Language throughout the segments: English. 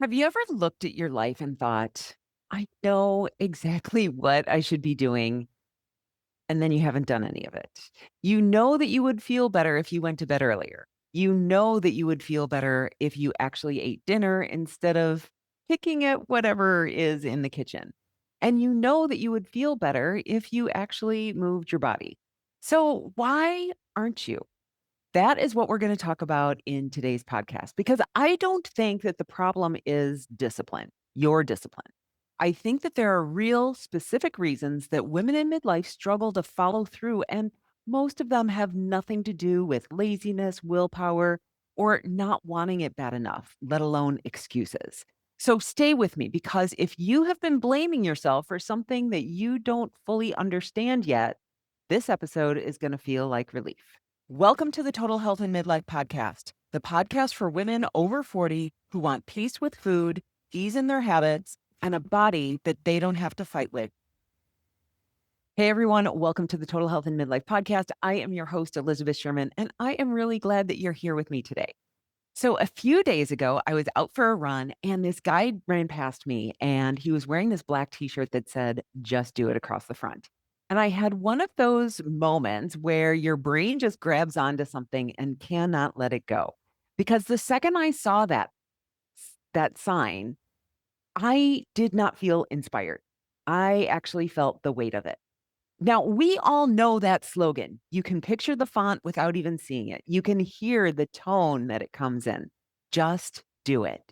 Have you ever looked at your life and thought, I know exactly what I should be doing, and then you haven't done any of it? You know that you would feel better if you went to bed earlier. You know that you would feel better if you actually ate dinner instead of picking at whatever is in the kitchen. And you know that you would feel better if you actually moved your body. So, why aren't you? That is what we're going to talk about in today's podcast because I don't think that the problem is discipline, your discipline. I think that there are real specific reasons that women in midlife struggle to follow through, and most of them have nothing to do with laziness, willpower, or not wanting it bad enough, let alone excuses. So stay with me because if you have been blaming yourself for something that you don't fully understand yet, this episode is going to feel like relief. Welcome to the Total Health and Midlife Podcast, the podcast for women over 40 who want peace with food, ease in their habits, and a body that they don't have to fight with. Hey everyone, welcome to the Total Health and Midlife Podcast. I am your host, Elizabeth Sherman, and I am really glad that you're here with me today. So, a few days ago, I was out for a run and this guy ran past me and he was wearing this black t shirt that said, just do it across the front. And I had one of those moments where your brain just grabs onto something and cannot let it go. Because the second I saw that sign, I did not feel inspired. I actually felt the weight of it. Now, we all know that slogan. You can picture the font without even seeing it. You can hear the tone that it comes in. Just do it.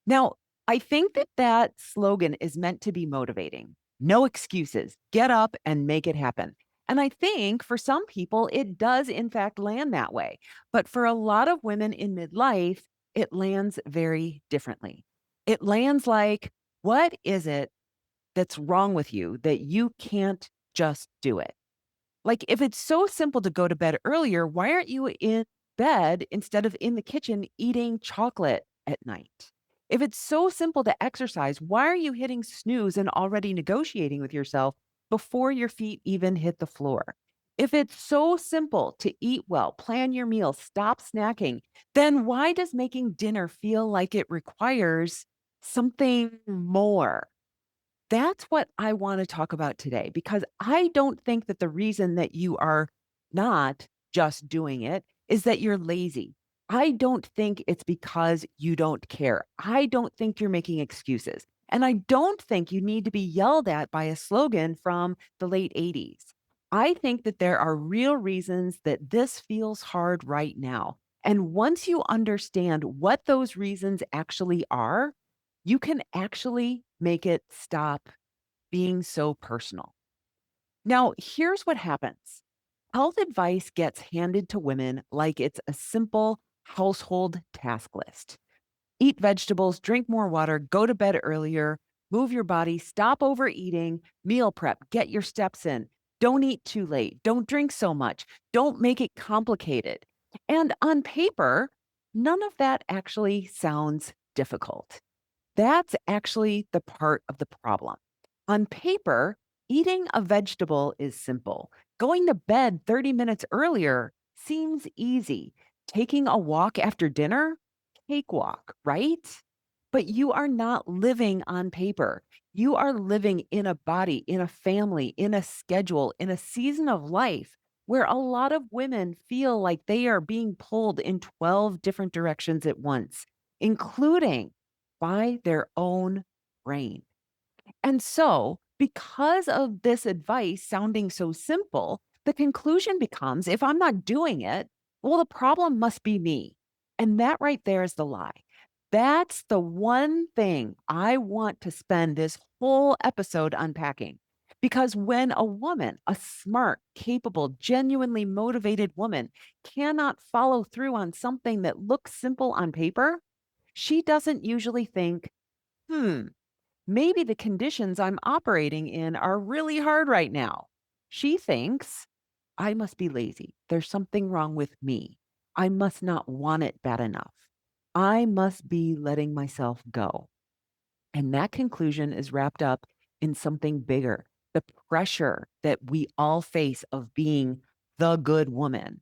Now, I think that that slogan is meant to be motivating. No excuses. Get up and make it happen. And I think for some people, it does, in fact, land that way. But for a lot of women in midlife, it lands very differently. It lands like, what is it that's wrong with you that you can't just do it? Like, if it's so simple to go to bed earlier, why aren't you in bed instead of in the kitchen eating chocolate at night? If it's so simple to exercise, why are you hitting snooze and already negotiating with yourself before your feet even hit the floor? If it's so simple to eat well, plan your meal, stop snacking, then why does making dinner feel like it requires something more? That's what I wanna talk about today because I don't think that the reason that you are not just doing it is that you're lazy. I don't think it's because you don't care. I don't think you're making excuses. And I don't think you need to be yelled at by a slogan from the late '80s. I think that there are real reasons that this feels hard right now. And once you understand what those reasons actually are, you can actually make it stop being so personal. Now, here's what happens. Health advice gets handed to women like it's a simple household task list. Eat vegetables, drink more water, go to bed earlier, move your body, stop overeating, meal prep, get your steps in. Don't eat too late. Don't drink so much. Don't make it complicated. And on paper, none of that actually sounds difficult. That's actually the part of the problem. On paper, eating a vegetable is simple. Going to bed 30 minutes earlier seems easy. Taking a walk after dinner, cakewalk, right? But you are not living on paper. You are living in a body, in a family, in a schedule, in a season of life where a lot of women feel like they are being pulled in 12 different directions at once, including by their own brain. And so, because of this advice sounding so simple, the conclusion becomes if I'm not doing it, well, the problem must be me. And that right there is the lie. That's the one thing I want to spend this whole episode unpacking. Because when a woman, a smart, capable, genuinely motivated woman, cannot follow through on something that looks simple on paper, she doesn't usually think, hmm, maybe the conditions I'm operating in are really hard right now. She thinks, I must be lazy. There's something wrong with me. I must not want it bad enough. I must be letting myself go. And that conclusion is wrapped up in something bigger, the pressure that we all face of being the good woman.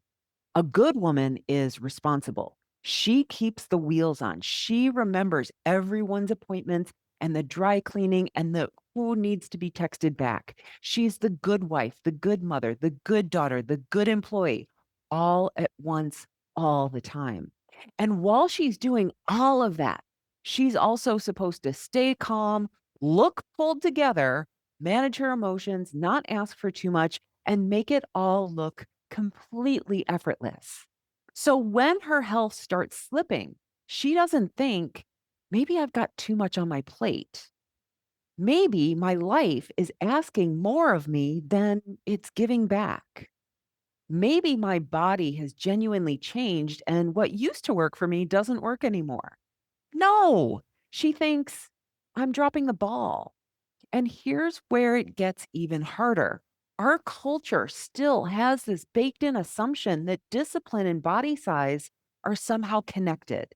A good woman is responsible. She keeps the wheels on. She remembers everyone's appointments and the dry cleaning and the who needs to be texted back. She's the good wife, the good mother, the good daughter, the good employee, all at once, all the time. And while she's doing all of that, she's also supposed to stay calm, look pulled together, manage her emotions, not ask for too much, and make it all look completely effortless. So when her health starts slipping, she doesn't think, maybe I've got too much on my plate. Maybe my life is asking more of me than it's giving back. Maybe my body has genuinely changed and what used to work for me doesn't work anymore. No, she thinks I'm dropping the ball. And here's where it gets even harder. Our culture still has this baked in assumption that discipline and body size are somehow connected.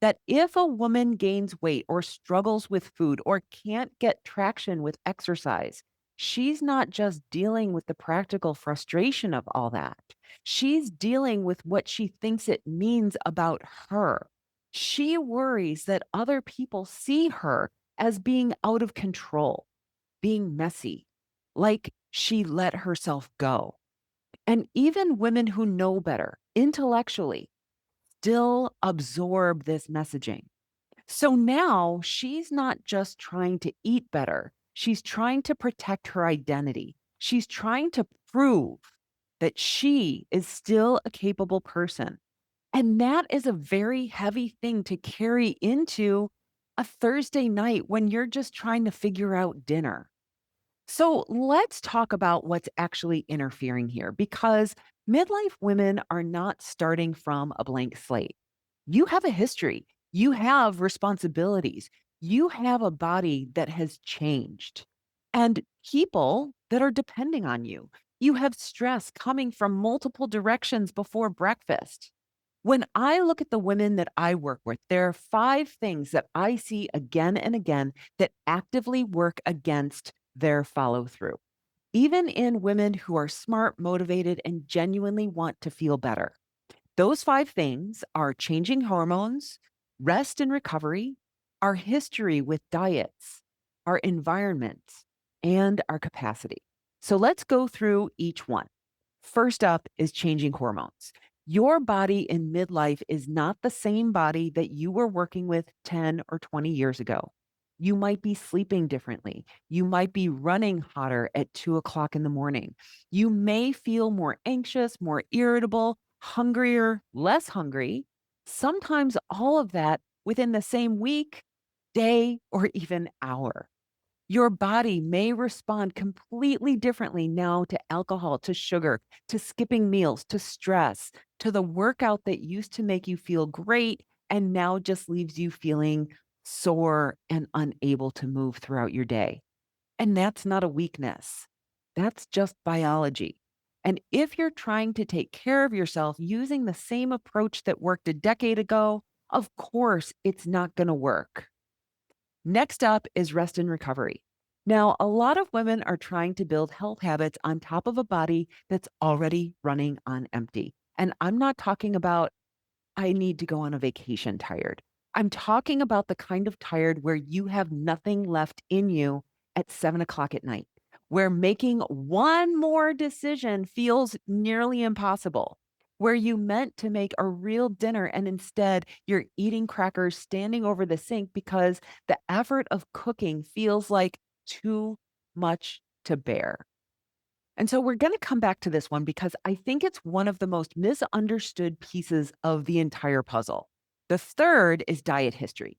That if a woman gains weight or struggles with food or can't get traction with exercise, she's not just dealing with the practical frustration of all that. She's dealing with what she thinks it means about her. She worries that other people see her as being out of control, being messy, like she let herself go. And even women who know better intellectually still absorb this messaging. So now she's not just trying to eat better, she's trying to protect her identity. She's trying to prove that she is still a capable person. And that is a very heavy thing to carry into a Thursday night when you're just trying to figure out dinner. So let's talk about what's actually interfering here because midlife women are not starting from a blank slate. You have a history, you have responsibilities, you have a body that has changed, and people that are depending on you. You have stress coming from multiple directions before breakfast. When I look at the women that I work with, there are five things that I see again and again that actively work against their follow through, even in women who are smart, motivated, and genuinely want to feel better. Those five things are changing hormones, rest and recovery, our history with diets, our environment, and our capacity. So let's go through each one. First up is changing hormones. Your body in midlife is not the same body that you were working with 10 or 20 years ago. You might be sleeping differently. You might be running hotter at 2 o'clock in the morning. You may feel more anxious, more irritable, hungrier, less hungry. Sometimes all of that within the same week, day, or even hour. Your body may respond completely differently now to alcohol, to sugar, to skipping meals, to stress, to the workout that used to make you feel great and now just leaves you feeling sore and unable to move throughout your day. And that's not a weakness, that's just biology. And if you're trying to take care of yourself using the same approach that worked a decade ago, of course, it's not going to work. Next up is rest and recovery. Now, a lot of women are trying to build health habits on top of a body that's already running on empty. And I'm not talking about I need to go on a vacation tired. I'm talking about the kind of tired where you have nothing left in you at 7 o'clock at night, where making one more decision feels nearly impossible, where you meant to make a real dinner and instead you're eating crackers standing over the sink because the effort of cooking feels like too much to bear. And so we're going to come back to this one because I think it's one of the most misunderstood pieces of the entire puzzle. The third is diet history.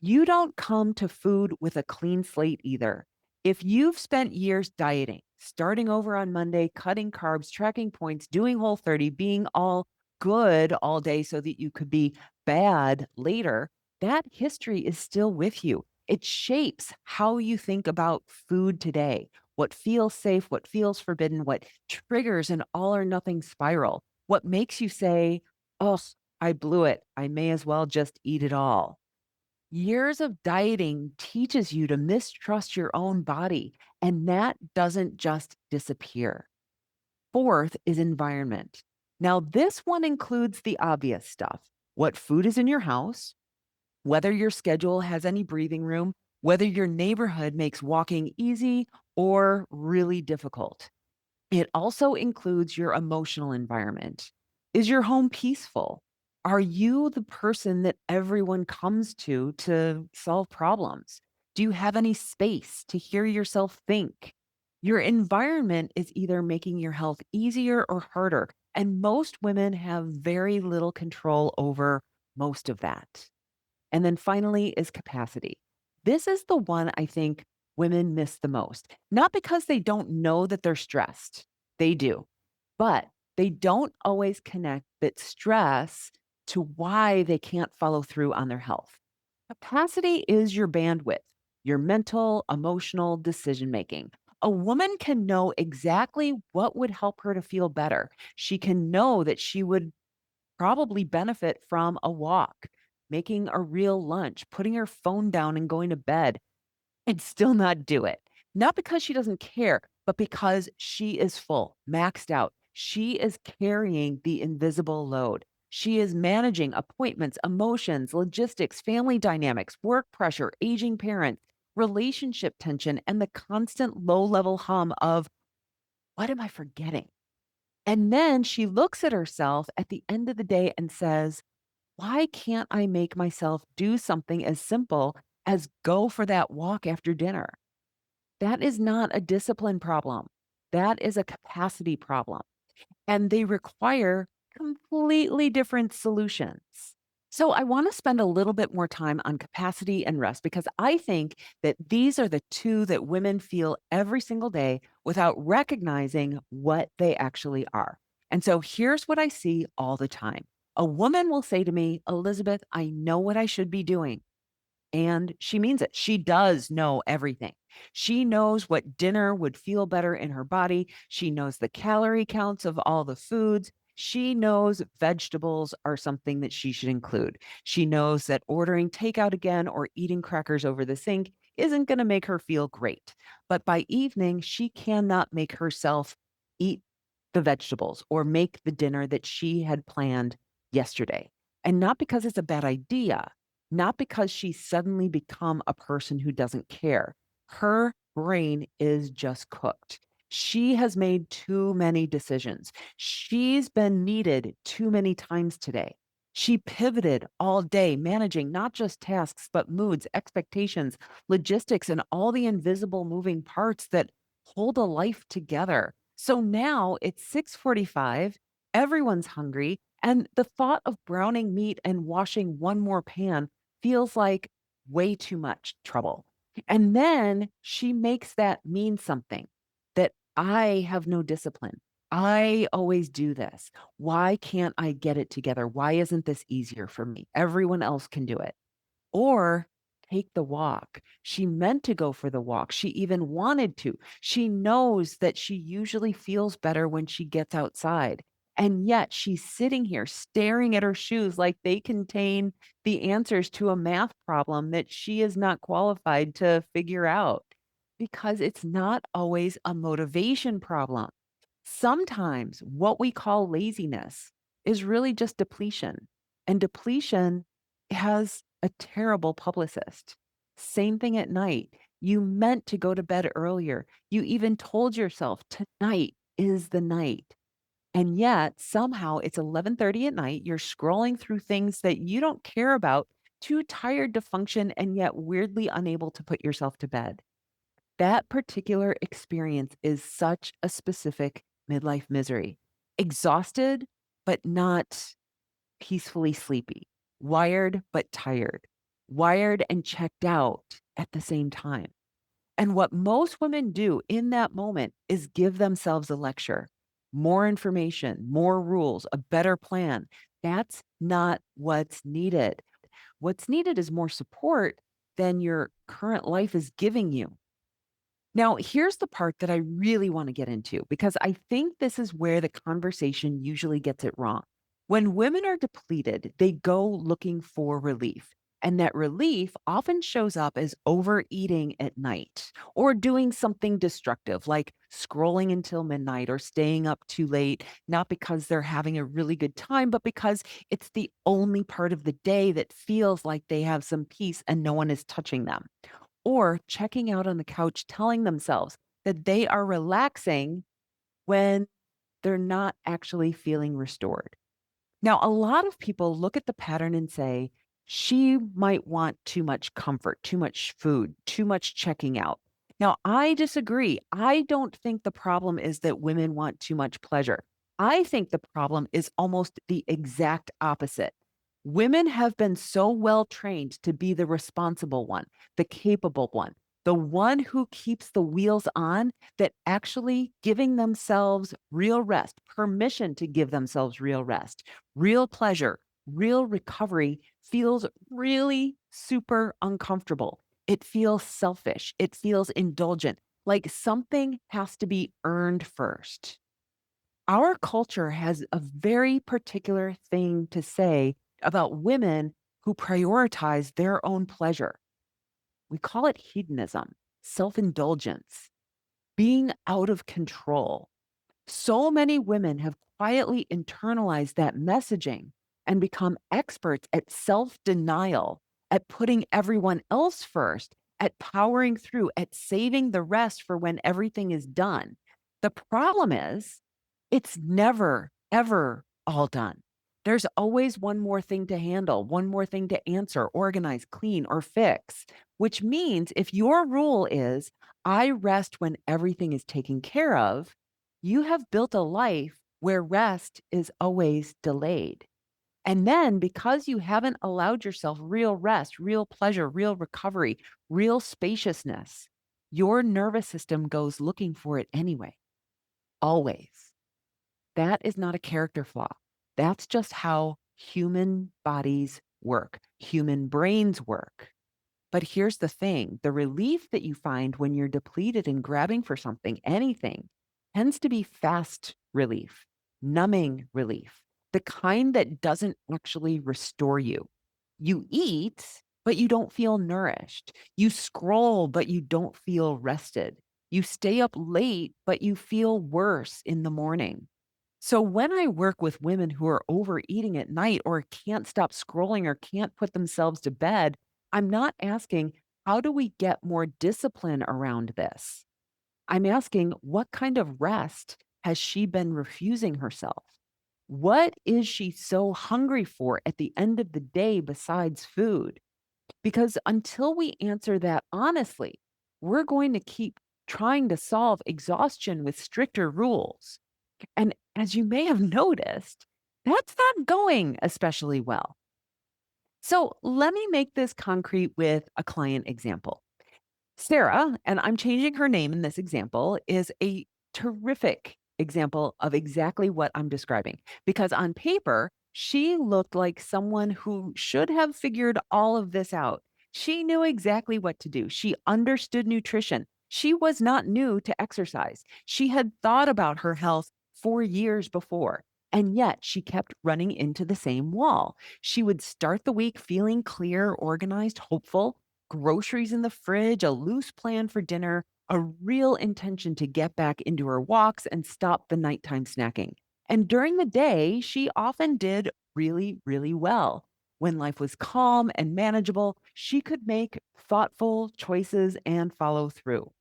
You don't come to food with a clean slate either. If you've spent years dieting, starting over on Monday, cutting carbs, tracking points, doing whole 30, being all good all day so that you could be bad later, that history is still with you. It shapes how you think about food today, what feels safe, what feels forbidden, what triggers an all or nothing spiral, what makes you say, oh, I blew it. I may as well just eat it all. Years of dieting teaches you to mistrust your own body, and that doesn't just disappear. Fourth is environment. Now, this one includes the obvious stuff what food is in your house, whether your schedule has any breathing room, whether your neighborhood makes walking easy or really difficult. It also includes your emotional environment. Is your home peaceful? Are you the person that everyone comes to solve problems? Do you have any space to hear yourself think? Your environment is either making your health easier or harder. And most women have very little control over most of that. And then finally is capacity. This is the one I think women miss the most, not because they don't know that they're stressed. They do, but they don't always connect that stress to why they can't follow through on their health. Capacity is your bandwidth, your mental, emotional decision making. A woman can know exactly what would help her to feel better. She can know that she would probably benefit from a walk, making a real lunch, putting her phone down and going to bed and still not do it. Not because she doesn't care, but because she is full, maxed out. She is carrying the invisible load. She is managing appointments, emotions, logistics, family dynamics, work pressure, aging parents, relationship tension, and the constant low level hum of, what am I forgetting? And then she looks at herself at the end of the day and says, why can't I make myself do something as simple as go for that walk after dinner? That is not a discipline problem. That is a capacity problem. And they require completely different solutions. So, I want to spend a little bit more time on capacity and rest because I think that these are the two that women feel every single day without recognizing what they actually are. And so, here's what I see all the time. A woman will say to me, Elizabeth, I know what I should be doing. And she means it. She does know everything. She knows what dinner would feel better in her body. She knows the calorie counts of all the foods. She knows vegetables are something that she should include. She knows that ordering takeout again or eating crackers over the sink isn't going to make her feel great. But by evening, she cannot make herself eat the vegetables or make the dinner that she had planned yesterday. And not because it's a bad idea, not because she's suddenly become a person who doesn't care. Her brain is just cooked. She has made too many decisions. She's been needed too many times today. She pivoted all day, managing not just tasks, but moods, expectations, logistics, and all the invisible moving parts that hold a life together. So now it's 6:45, everyone's hungry, and the thought of browning meat and washing one more pan feels like way too much trouble. And then she makes that mean something, that I have no discipline. I always do this. Why can't I get it together? Why isn't this easier for me? Everyone else can do it. Or take the walk. She meant to go for the walk. She even wanted to. She knows that she usually feels better when she gets outside. And yet she's sitting here staring at her shoes like they contain the answers to a math problem that she is not qualified to figure out because it's not always a motivation problem. Sometimes what we call laziness is really just depletion. And depletion has a terrible publicist. Same thing at night. You meant to go to bed earlier. You even told yourself tonight is the night. And yet somehow it's 11:30 at night. You're scrolling through things that you don't care about, too tired to function and yet weirdly unable to put yourself to bed. That particular experience is such a specific midlife misery. Exhausted, but not peacefully sleepy. Wired, but tired. Wired and checked out at the same time. And what most women do in that moment is give themselves a lecture, more information, more rules, a better plan. That's not what's needed. What's needed is more support than your current life is giving you. Now, here's the part that I really want to get into because I think this is where the conversation usually gets it wrong. When women are depleted, they go looking for relief. And that relief often shows up as overeating at night or doing something destructive like scrolling until midnight or staying up too late, not because they're having a really good time, but because it's the only part of the day that feels like they have some peace and no one is touching them. Or checking out on the couch, telling themselves that they are relaxing when they're not actually feeling restored. Now, a lot of people look at the pattern and say, she might want too much comfort, too much food, too much checking out. Now, I disagree. I don't think the problem is that women want too much pleasure. I think the problem is almost the exact opposite. Women have been so well trained to be the responsible one, the capable one, the one who keeps the wheels on, that actually giving themselves real rest, permission to give themselves real rest, real pleasure, real recovery feels really super uncomfortable. It feels selfish. It feels indulgent, like something has to be earned first. Our culture has a very particular thing to say about women who prioritize their own pleasure. We call it hedonism, self indulgence, being out of control. So many women have quietly internalized that messaging and become experts at self denial, at putting everyone else first, at powering through, at saving the rest for when everything is done. The problem is, it's never, ever all done. There's always one more thing to handle, one more thing to answer, organize, clean, or fix, which means if your rule is, I rest when everything is taken care of, you have built a life where rest is always delayed. And then because you haven't allowed yourself real rest, real pleasure, real recovery, real spaciousness, your nervous system goes looking for it anyway, always. That is not a character flaw. That's just how human bodies work, human brains work. But here's the thing, the relief that you find when you're depleted and grabbing for something, anything, tends to be fast relief, numbing relief, the kind that doesn't actually restore you. You eat, but you don't feel nourished. You scroll, but you don't feel rested. You stay up late, but you feel worse in the morning. So when I work with women who are overeating at night or can't stop scrolling or can't put themselves to bed, I'm not asking, how do we get more discipline around this? I'm asking, what kind of rest has she been refusing herself? What is she so hungry for at the end of the day besides food? Because until we answer that honestly, we're going to keep trying to solve exhaustion with stricter rules. And as you may have noticed, that's not going especially well. So let me make this concrete with a client example. Sarah, and I'm changing her name in this example, is a terrific example of exactly what I'm describing. Because on paper, she looked like someone who should have figured all of this out. She knew exactly what to do. She understood nutrition. She was not new to exercise. She had thought about her health for years before. And yet she kept running into the same wall. She would start the week feeling clear, organized, hopeful, groceries in the fridge, a loose plan for dinner, a real intention to get back into her walks and stop the nighttime snacking. And during the day, she often did really, really well. When life was calm and manageable, she could make thoughtful choices and follow through.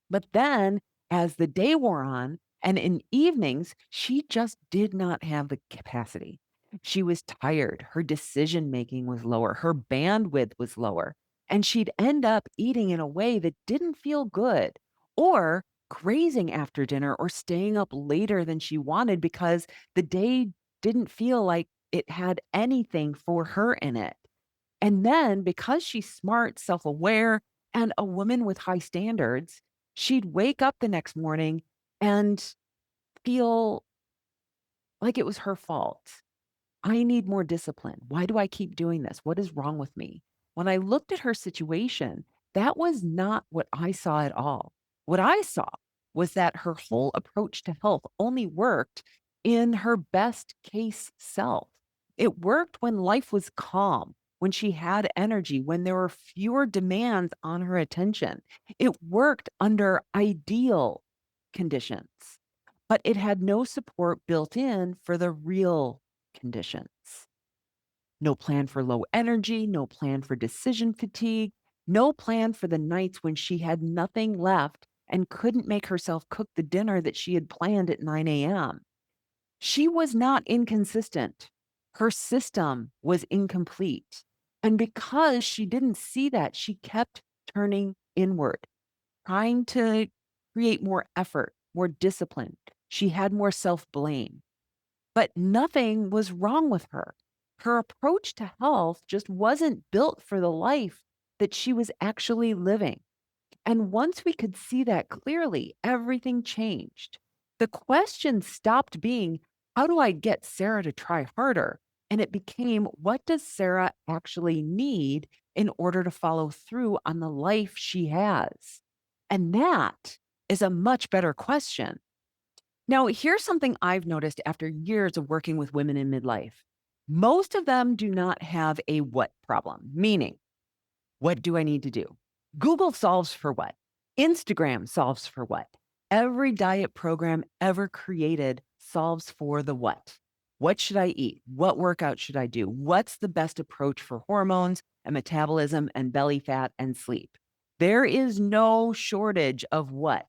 But then, as the day wore on and in evenings, she just did not have the capacity. She was tired. Her decision making was lower. Her bandwidth was lower. And she'd end up eating in a way that didn't feel good or grazing after dinner or staying up later than she wanted because the day didn't feel like it had anything for her in it. And then because she's smart, self aware, and a woman with high standards, she'd wake up the next morning and feel like it was her fault. I need more discipline. Why do I keep doing this? What is wrong with me? When I looked at her situation, that was not what I saw at all. What I saw was that her whole approach to health only worked in her best case self. It worked when life was calm, when she had energy, when there were fewer demands on her attention. It worked under ideal conditions, but it had no support built in for the real conditions. No plan for low energy, no plan for decision fatigue, no plan for the nights when she had nothing left and couldn't make herself cook the dinner that she had planned at 9 a.m. She was not inconsistent. Her system was incomplete. And because she didn't see that, she kept turning inward, trying to create more effort, more discipline. She had more self blame, but nothing was wrong with her. Her approach to health just wasn't built for the life that she was actually living. And once we could see that clearly, everything changed. The question stopped being, how do I get Sarah to try harder? And it became, what does Sarah actually need in order to follow through on the life she has? And that is a much better question. Now, here's something I've noticed after years of working with women in midlife. Most of them do not have a what problem, meaning, what do I need to do? Google solves for what? Instagram solves for what? Every diet program ever created solves for the what. What should I eat? What workout should I do? What's the best approach for hormones and metabolism and belly fat and sleep? There is no shortage of what.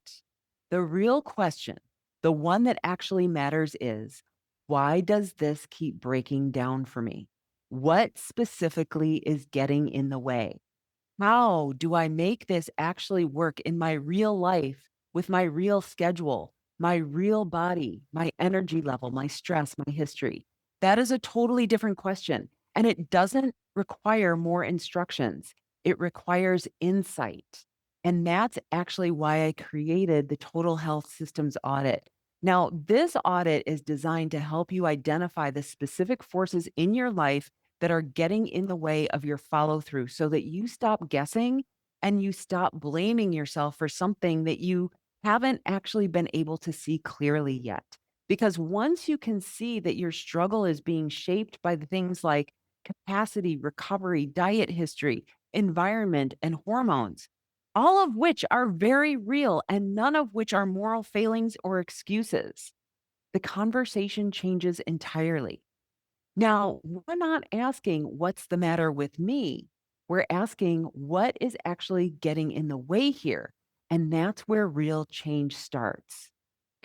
The real question, the one that actually matters is, why does this keep breaking down for me? What specifically is getting in the way? How do I make this actually work in my real life with my real schedule, my real body, my energy level, my stress, my history? That is a totally different question. And it doesn't require more instructions, it requires insight. And that's actually why I created the Total Health Systems Audit. Now, this audit is designed to help you identify the specific forces in your life that are getting in the way of your follow through so that you stop guessing and you stop blaming yourself for something that you haven't actually been able to see clearly yet. Because once you can see that your struggle is being shaped by the things like capacity, recovery, diet history, environment, and hormones, all of which are very real and none of which are moral failings or excuses, the conversation changes entirely. Now, we're not asking what's the matter with me. We're asking what is actually getting in the way here. And that's where real change starts.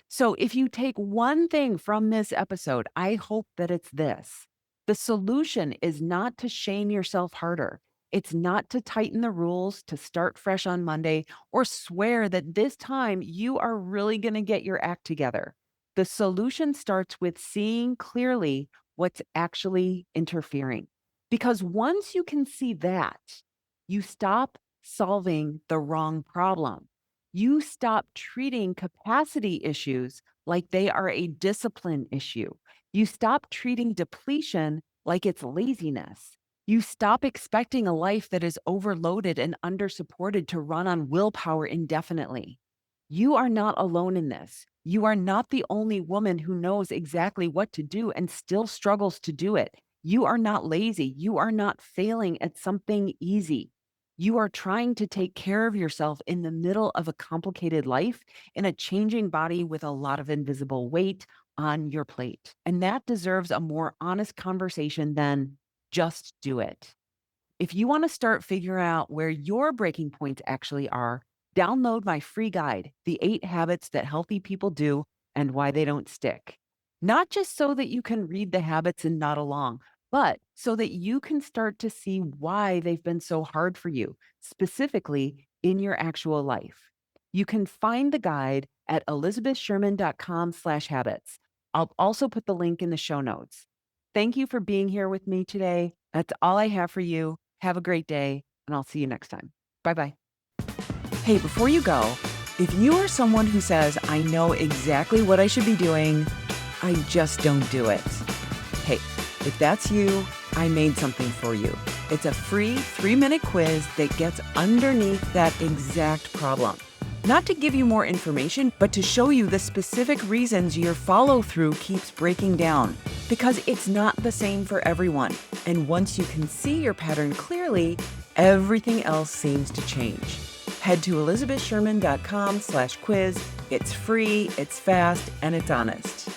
So, if you take one thing from this episode, I hope that it's this. The solution is not to shame yourself harder. It's not to tighten the rules, to start fresh on Monday, or swear that this time you are really going to get your act together. The solution starts with seeing clearly what's actually interfering. Because once you can see that, you stop solving the wrong problem. You stop treating capacity issues like they are a discipline issue. You stop treating depletion like it's laziness. You stop expecting a life that is overloaded and undersupported to run on willpower indefinitely. You are not alone in this. You are not the only woman who knows exactly what to do and still struggles to do it. You are not lazy. You are not failing at something easy. You are trying to take care of yourself in the middle of a complicated life in a changing body with a lot of invisible weight on your plate. And that deserves a more honest conversation than just do it. If you want to start figuring out where your breaking points actually are, download my free guide, The 8 Habits That Healthy People Do and Why They Don't Stick. Not just so that you can read the habits and nod along, but so that you can start to see why they've been so hard for you, specifically in your actual life. You can find the guide at elizabethsherman.com/habits. I'll also put the link in the show notes. Thank you for being here with me today. That's all I have for you. Have a great day, and I'll see you next time. Bye-bye. Hey, before you go, if you are someone who says, I know exactly what I should be doing, I just don't do it. Hey, if that's you, I made something for you. It's a free 3-minute quiz that gets underneath that exact problem. Not to give you more information, but to show you the specific reasons your follow-through keeps breaking down. Because it's not the same for everyone. And once you can see your pattern clearly, everything else seems to change. Head to elizabethsherman.com/quiz. It's free, it's fast, and it's honest.